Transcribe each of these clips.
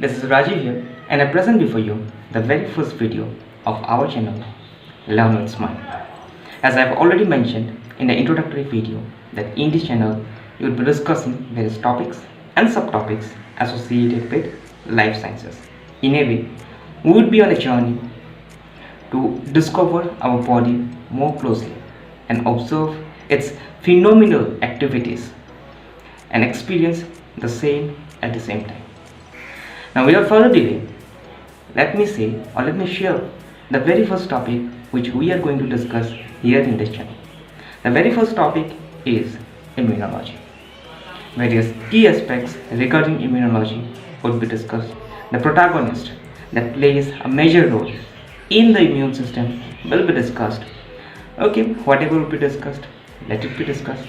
This is Rajiv here, and I present before you the very first video of our channel, Learn with Smile. As I have already mentioned in the introductory video that in this channel we will be discussing various topics and subtopics associated with life sciences. In a way, we would be on a journey to discover our body more closely and observe its phenomenal activities and experience the same at the same time. Now, without further delay, let me share the very first topic which we are going to discuss here in this channel. The very first topic is immunology. Various key aspects regarding immunology would be discussed. The protagonist that plays a major role in the immune system will be discussed. Okay, whatever will be discussed, let it be discussed.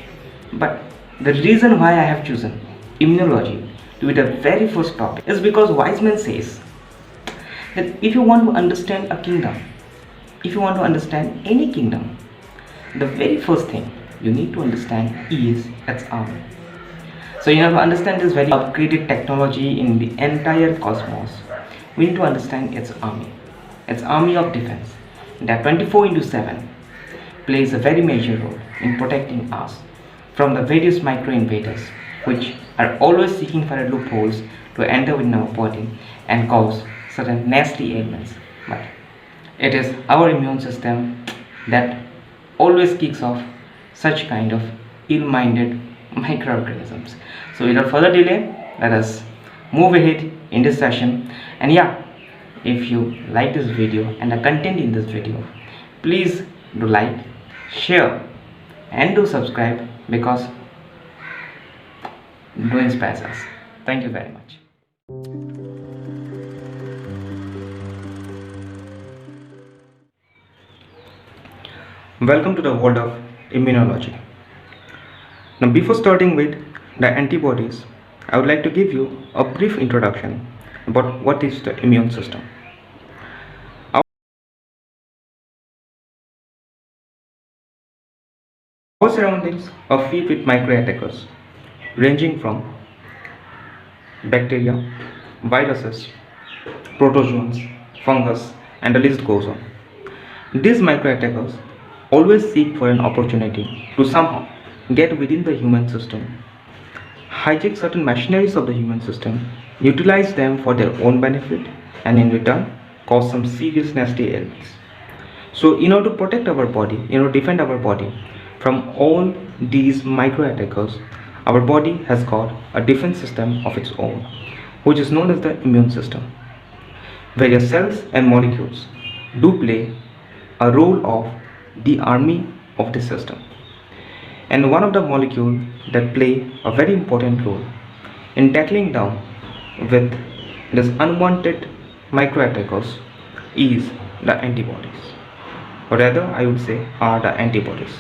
But the reason why I have chosen immunology to be the very first topic is because Wiseman says that if you want to understand a kingdom, if you want to understand any kingdom, the very first thing you need to understand is its army. So in order to understand this very upgraded technology in the entire cosmos, we need to understand its army of defense that 24/7 plays a very major role in protecting us from the various micro invaders which are always seeking for loopholes to enter within our body and cause certain nasty ailments. But it is our immune system that always kicks off such kind of ill-minded microorganisms. So without further delay, let us move ahead in this session. And yeah, if you like this video and the content in this video, please do like, share and do subscribe because do inspires us. Thank you very much. Welcome to the world of immunology. Now, before starting with the antibodies, I would like to give you a brief introduction about what is the immune system. Our surroundings are filled with microattackers ranging from bacteria, viruses, protozoans, fungus, and the list goes on. These microattackers always seek for an opportunity to somehow get within the human system, hijack certain machineries of the human system, utilize them for their own benefit, and in return cause some serious nasty ailments. So in order to protect our body, defend our body from all these micro attackers, our body has got a defense system of its own, which is known as the immune system. Various cells and molecules do play a role of the army of the system. And one of the molecules that play a very important role in tackling down with these unwanted microattackers is the antibodies, or rather I would say are the antibodies.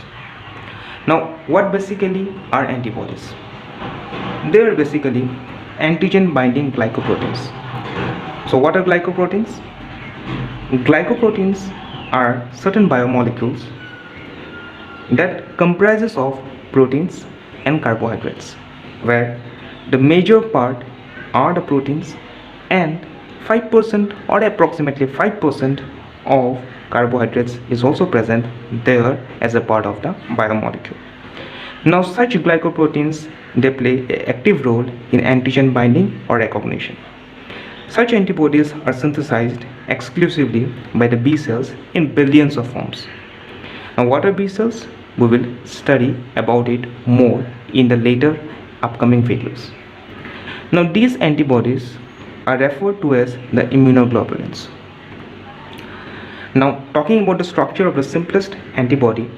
Now, what basically are antibodies? They are basically antigen binding glycoproteins. So what are glycoproteins? Glycoproteins are certain biomolecules that comprises of proteins and carbohydrates, where the major part are the proteins and 5% or approximately 5% of carbohydrates is also present there as a part of the biomolecule. Now such glycoproteins, they play an active role in antigen binding or recognition. Such antibodies are synthesized exclusively by the B cells in billions of forms. Now what are B cells? We will study about it more in the later upcoming videos. Now these antibodies are referred to as the immunoglobulins. Now talking about the structure of the simplest antibody,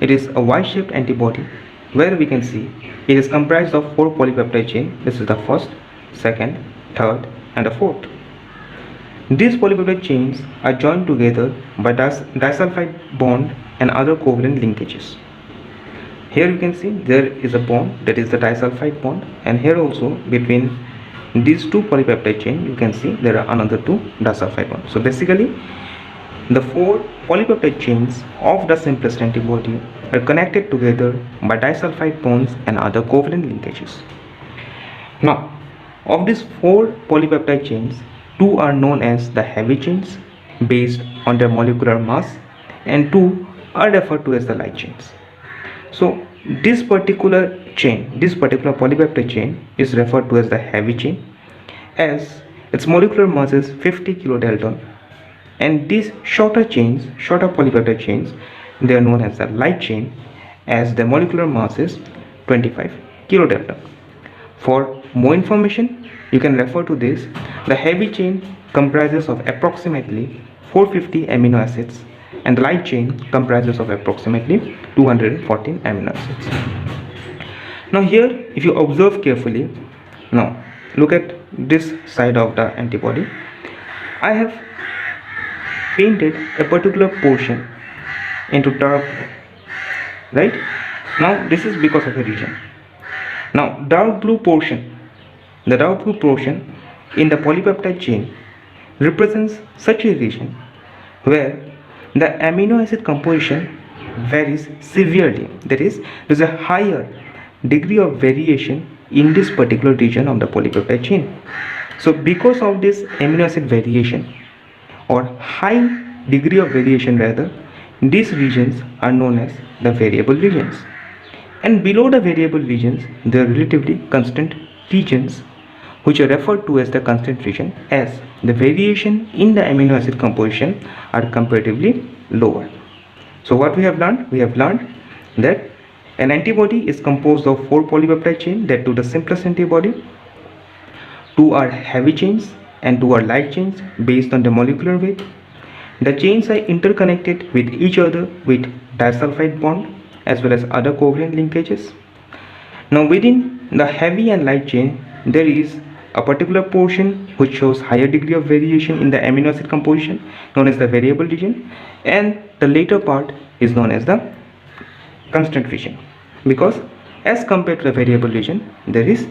it is a Y-shaped antibody where we can see it is comprised of 4 polypeptide chain. This is the first, second, third and the fourth. These polypeptide chains are joined together by disulfide bond and other covalent linkages. Here you can see there is a bond, that is the disulfide bond, and here also between these 2 polypeptide chain you can see there are another 2 disulfide bonds. So basically the 4 polypeptide chains of the simplest antibody are connected together by disulfide bonds and other covalent linkages. Now Of these four polypeptide chains, two are known as the heavy chains based on their molecular mass, and two are referred to as the light chains. So this particular chain, this particular polypeptide chain is referred to as the heavy chain as its molecular mass is 50 kilodalton, and these shorter chains, shorter polypeptide chains, they are known as the light chain as the molecular mass is 25 kilodalton. For more information, you can refer to this. The heavy chain comprises of approximately 450 amino acids and the light chain comprises of approximately 214 amino acids. Now here, if you observe carefully, now look at this side of the antibody. I have painted a particular portion into dark blue, right? Now this is because of a reason. Now dark blue portion, the dark blue portion in the polypeptide chain represents such a region where the amino acid composition varies severely. That is, there is a higher degree of variation in this particular region of the polypeptide chain. So because of this amino acid variation or high degree of variation rather, these regions are known as the variable regions, and below the variable regions there are relatively constant regions which are referred to as the constant region, as the variation in the amino acid composition are comparatively lower. So what we have learned? We have learned that an antibody is composed of four polypeptide chains, that to the simplest antibody, two are heavy chains and two are light chains based on the molecular weight. The chains are interconnected with each other with disulfide bond as well as other covalent linkages. Now within the heavy and light chain, there is a particular portion which shows higher degree of variation in the amino acid composition, known as the variable region, and the later part is known as the constant region, because as compared to the variable region there is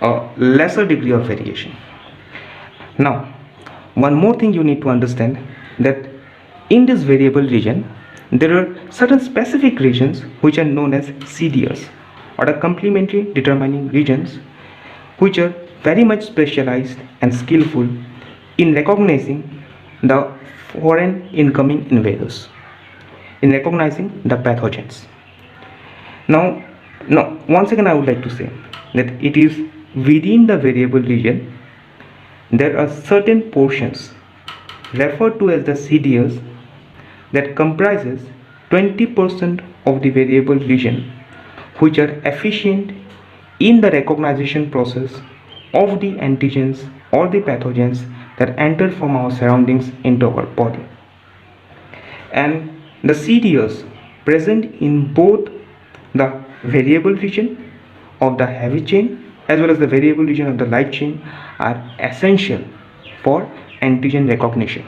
a lesser degree of variation. Now one more thing you need to understand, that in this variable region there are certain specific regions which are known as CDRs, or the complementary determining regions, which are very much specialized and skillful in recognizing the foreign incoming invaders, in recognizing the pathogens. Now once again I would like to say that it is within the variable region there are certain portions referred to as the CDRs that comprises 20% of the variable region, which are efficient in the recognition process of the antigens or the pathogens that enter from our surroundings into our body. And the CDRs present in both the variable region of the heavy chain as well as the variable region of the light chain are essential for antigen recognition,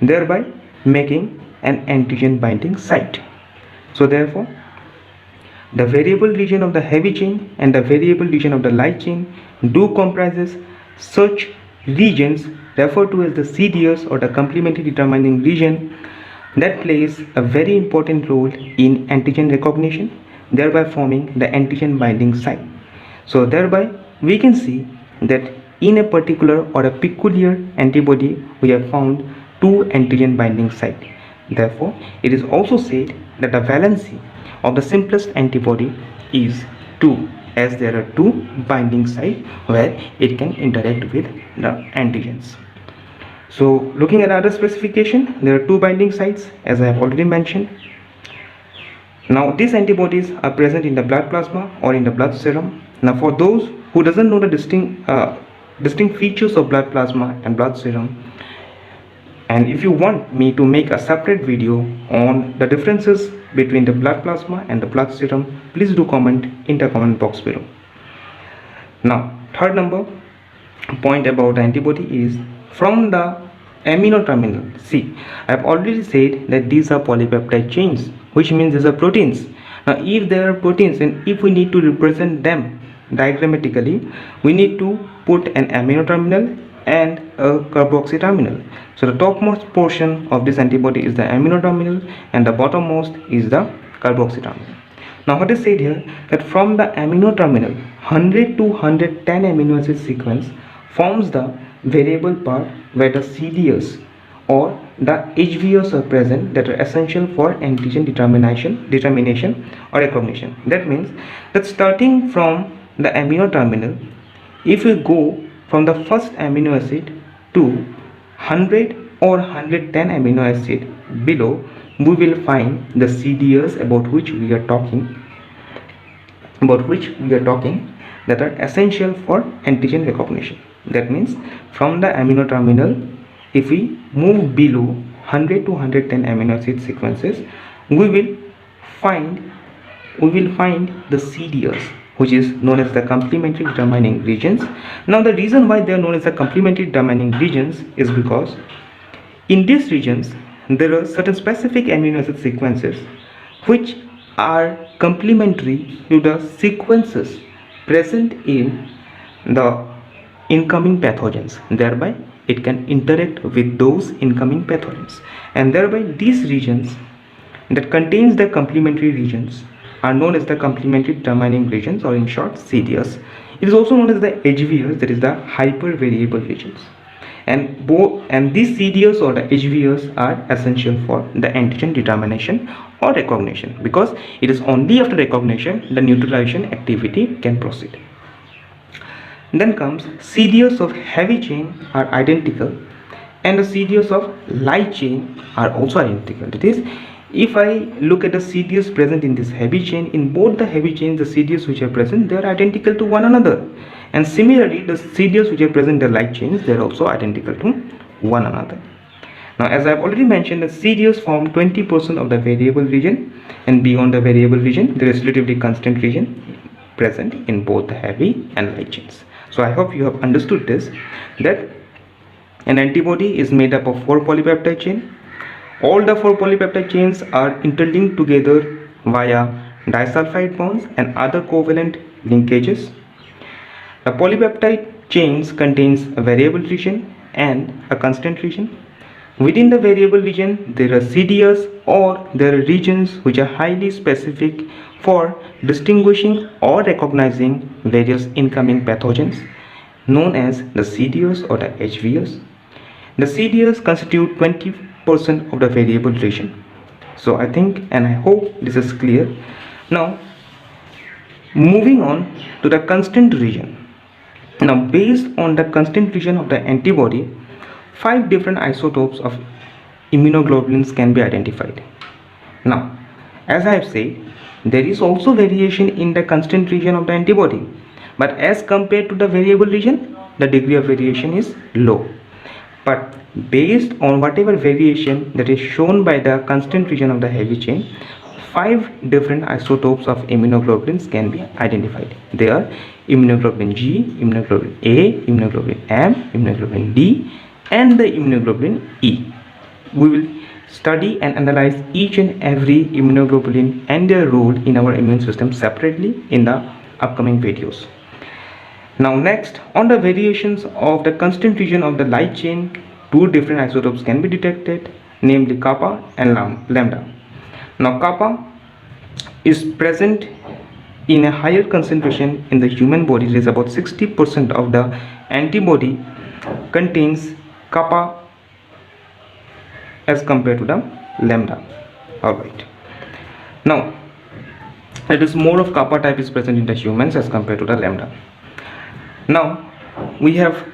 thereby making an antigen binding site. So therefore the variable region of the heavy chain and the variable region of the light chain do comprises such regions referred to as the CDRs, or the complementary determining region, that plays a very important role in antigen recognition, thereby forming the antigen binding site. So thereby we can see that in a particular or a peculiar antibody we have found two antigen binding sites. Therefore it is also said that the valency of the simplest antibody is 2, as there are two binding sites where it can interact with the antigens. So looking at other specification, there are two binding sites as I have already mentioned. Now these antibodies are present in the blood plasma or in the blood serum. Now for those who doesn't know the distinct features of blood plasma and blood serum, and if you want me to make a separate video on the differences between the blood plasma and the blood serum, please do comment in the comment box below. Now third number point about the antibody is from the amino terminal. See, I have already said that these are polypeptide chains, which means these are proteins. Now if there are proteins and if we need to represent them diagrammatically, we need to put an amino terminal and a carboxy terminal. So the topmost portion of this antibody is the amino terminal and the bottommost is the carboxy terminal. Now what is said here, that from the amino terminal 100 to 110 amino acid sequence forms the variable part where the CDS or the HVS are present, that are essential for antigen determination or recognition. That means that starting from the amino terminal, if we go from the first amino acid to 100 or 110 amino acid below, we will find the CDS about which we are talking, that are essential for antigen recognition. That means from the amino terminal, if we move below 100 to 110 amino acid sequences, we will find the CDS, which is known as the complementary determining regions. Now the reason why they are known as the complementary determining regions is because in these regions there are certain specific amino acid sequences which are complementary to the sequences present in the incoming pathogens. Thereby it can interact with those incoming pathogens, and thereby these regions that contains the complementary regions are known as the complementary determining regions, or in short CDS. It is also known as the HVS, that is the hypervariable regions. And these CDS or the HVS are essential for the antigen determination or recognition, because it is only after recognition the neutralization activity can proceed. Then comes CDS of heavy chain are identical, and the CDS of light chain are also identical. That is, if I look at the CDS present in this heavy chain, in both the heavy chains the CDS which are present, they are identical to one another, and similarly the CDS which are present in the light chains, they are also identical to one another. Now as I have already mentioned, the CDS form 20% of the variable region, and beyond the variable region there is relatively constant region present in both the heavy and light chains. So I hope you have understood this, that an antibody is made up of 4 polypeptide chains. All the 4 polypeptide chains are interlinked together via disulfide bonds and other covalent linkages. The polypeptide chains contains a variable region and a constant region. Within the variable region there are CDS, or there are regions which are highly specific for distinguishing or recognizing various incoming pathogens, known as the CDS or the HVS. The CDS constitute 20% of the variable region. So I think and I hope this is clear. Now moving on to the constant region. Now based on the constant region of the antibody, 5 different isotopes of immunoglobulins can be identified. Now as I have said, there is also variation in the constant region of the antibody, but as compared to the variable region, the degree of variation is low. But based on whatever variation that is shown by the constant region of the heavy chain, 5 different isotopes of immunoglobulins can be identified. They are immunoglobulin G, immunoglobulin A, immunoglobulin M, immunoglobulin D, and the immunoglobulin E. We will study and analyze each and every immunoglobulin and their role in our immune system separately in the upcoming videos. Now next, on the variations of the constant region of the light chain, 2 different isotopes can be detected, namely kappa and lambda. Now kappa is present in a higher concentration in the human body. It is about 60% of the antibody contains kappa as compared to the lambda. Alright. Now it is more of kappa type is present in the humans as compared to the lambda. Now we have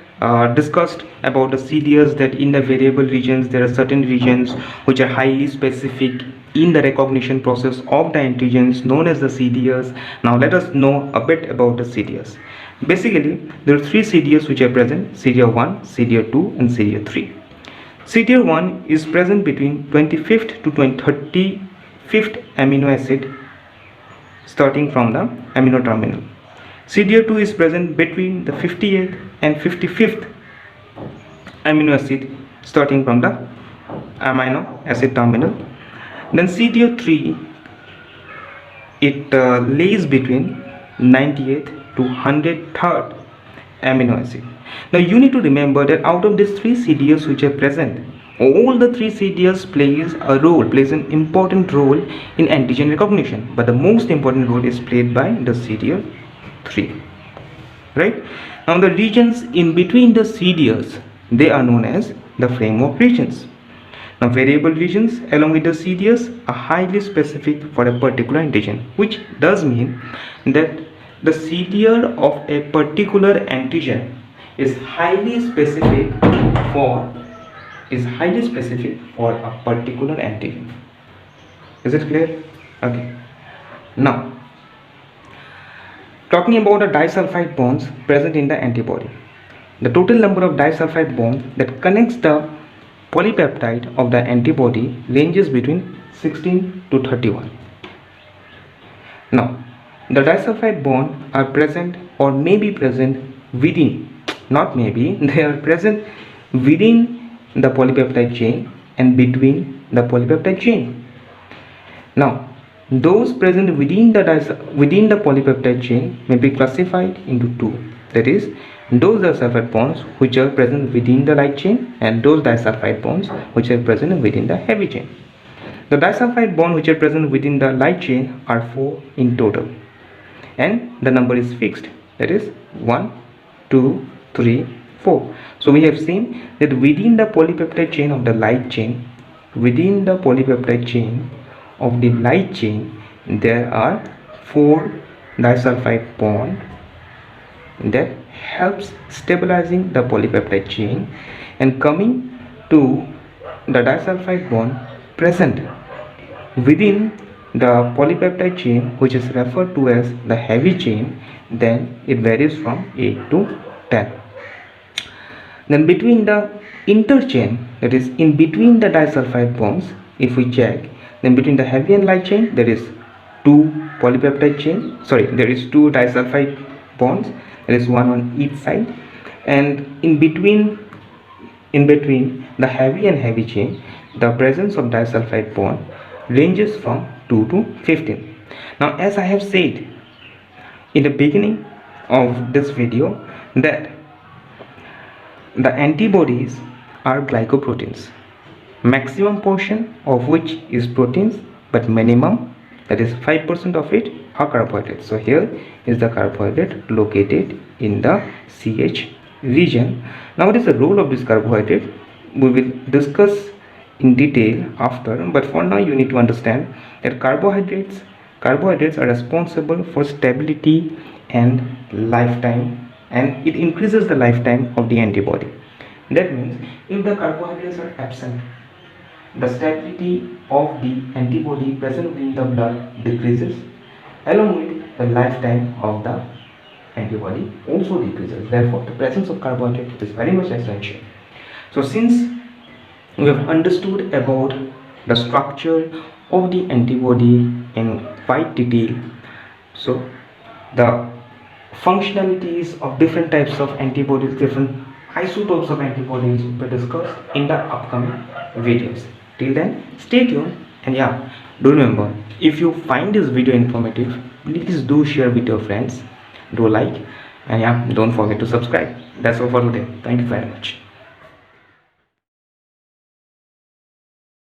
discussed about the CDS, that in the variable regions there are certain regions which are highly specific in the recognition process of the antigens, known as the CDS. Now let us know a bit about the CDS. Basically there are 3 CDS which are present: CDR1, CDR2 and CDR3. CDR1 is present between 25th to 35th amino acid starting from the amino terminal. CDR2 is present between the 58th and 55th amino acid starting from the amino acid terminal. Then CDR3, it lays between 98th to 103rd amino acid. Now you need to remember that out of these 3 CDS which are present, All the three CDRs plays an important role in antigen recognition, but the most important role is played by the CDR3. Right? Now the regions in between the CDRs, they are known as the framework regions. Now variable regions along with the CDRs are highly specific for a particular antigen, which does mean that the CDR of a particular antigen is highly specific for a particular antigen. Is it clear? Okay. Now, talking about the disulfide bonds present in the antibody. The total number of disulfide bonds that connects the polypeptide of the antibody ranges between 16 to 31. Now, the disulfide bonds are present or may be present within, not maybe, they are present within the polypeptide chain and between the polypeptide chain. Now, those present within the polypeptide chain may be classified into two. That is, those disulfide bonds which are present within the light chain and those disulfide bonds which are present within the heavy chain. The disulfide bonds which are present within the light chain are 4 in total, and the number is fixed. That is 1, 2, 3, 4. So we have seen that within the polypeptide chain of the light chain, there are 4 disulfide bonds that helps stabilizing the polypeptide chain. And coming to the disulfide bond present within the polypeptide chain, which is referred to as the heavy chain, then it varies from 8 to 10. Then between the interchain, that is in between the disulfide bonds, if we check, then between the heavy and light chain there is two disulfide bonds. There is one on each side, and in between the heavy and heavy chain, the presence of disulfide bond ranges from 2 to 15. Now, as I have said in the beginning of this video, that the antibodies are glycoproteins, maximum portion of which is proteins, but minimum, that is 5% of it, are carbohydrates. So here is the carbohydrate located in the CH region. Now what is the role of this carbohydrate? We will discuss in detail after, but for now you need to understand that carbohydrates are responsible for stability and lifetime, and it increases the lifetime of the antibody. That means if the carbohydrates are absent, the stability of the antibody present in the blood decreases, along with the lifetime of the antibody also decreases. Therefore, the presence of carbohydrate is very much essential. So since we have understood about the structure of the antibody in quite detail, so the functionalities of different types of antibodies, different isotopes of antibodies will be discussed in the upcoming videos. Till then, stay tuned, and yeah, do remember, if you find this video informative, please do share with your friends, do like, and yeah, don't forget to subscribe. That's all for today. Thank you very much.